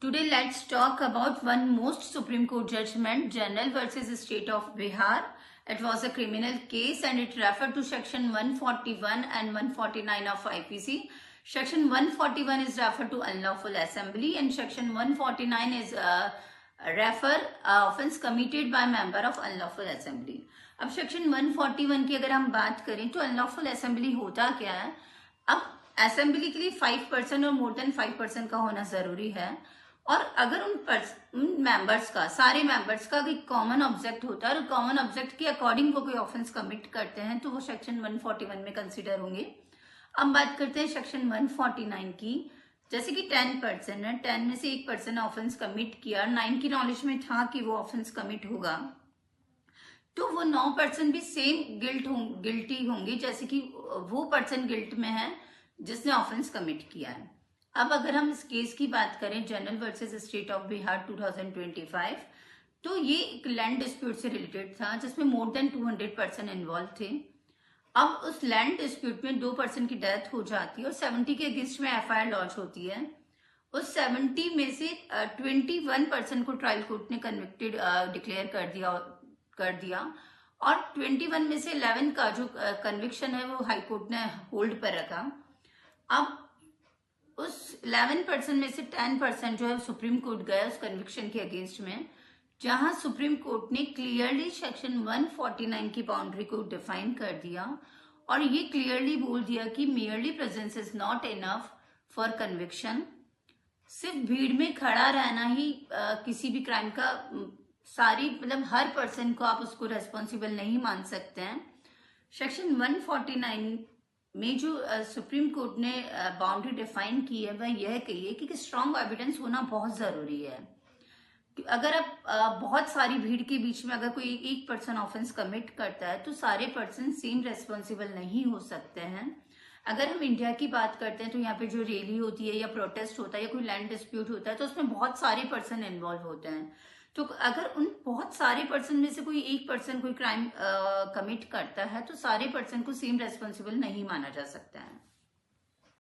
Today, let's talk about one most Supreme Court judgment, General versus State of Bihar. It was a criminal case and it referred to Section 141 and 149 of IPC. Section 141 is referred to unlawful assembly and Section 149 is refer offense committed by member of unlawful assembly. अब section 141 की अगर हम बात करें तो unlawful assembly होता क्या है। अब असेंबली के लिए 5% और मोर देन 5% का होना जरूरी है और अगर उन मेंबर्स का सारे मेंबर्स का कोई कॉमन ऑब्जेक्ट होता है और कॉमन ऑब्जेक्ट के अकॉर्डिंग वो कोई ऑफेंस कमिट करते हैं तो वो सेक्शन 141 में कंसिडर होंगे। अब बात करते हैं सेक्शन 149 की। जैसे कि 10% है, 10 में से 1% ऑफेंस कमिट किया, 9 की नॉलेज में था कि वो ऑफेंस कमिट होगा तो वो 9% भी सेम गिल्टी होंगे जैसे कि वो पर्सन गिल्ट में है जिसने ऑफेंस कमिट किया है। अब अगर हम इस केस की बात करें general versus state of Bihar 2025 तो ये एक लैंड डिस्प्यूट से रिलेटेड था जिसमें मोर देन 200 पर्सन इन्वॉल्व थे। अब उस लैंड डिस्प्यूट में 2 पर्सन की डेथ हो जाती है और 70 के अगेंस्ट में एफआईआर लॉन्च होती है। उस 70 में से 21 पर्सन को ट्रायल कोर्ट ने कन्विक्टेड डिक्लेयर कर दिया और 21 में से 11 का जो कन्विक्शन है वो हाई कोर्ट ने होल्ड पर रखा। अब उस 11% में से 10% जो है सुप्रीम कोर्ट गया उस कन्विक्शन के अगेंस्ट में, जहां सुप्रीम कोर्ट ने क्लियरली सेक्शन 149 की बाउंड्री को डिफाइन कर दिया और ये क्लियरली बोल दिया कि merely presence is not enough for conviction. सिर्फ भीड़ में खड़ा रहना ही किसी भी क्राइम का हर पर्सन को आप उसको रेस्पॉन्सिबल नहीं मान सकते हैं। सेक्शन 149 में जो सुप्रीम कोर्ट ने बाउंड्री डिफाइन की है वह यह कही है कि स्ट्रॉन्ग एविडेंस होना बहुत जरूरी है। अगर आप बहुत सारी भीड़ के बीच में अगर कोई एक पर्सन ऑफेंस कमिट करता है तो सारे पर्सन सेम रेस्पॉन्सिबल नहीं हो सकते हैं। अगर हम इंडिया की बात करते हैं तो यहाँ पे जो रैली होती है या प्रोटेस्ट होता है या कोई लैंड डिस्प्यूट होता है तो उसमें बहुत सारे पर्सन इन्वॉल्व होते हैं। तो अगर उन बहुत सारे पर्सन में से कोई एक पर्सन कोई क्राइम कमिट करता है तो सारे पर्सन को सेम रेस्पॉन्सिबल नहीं माना जा सकता है।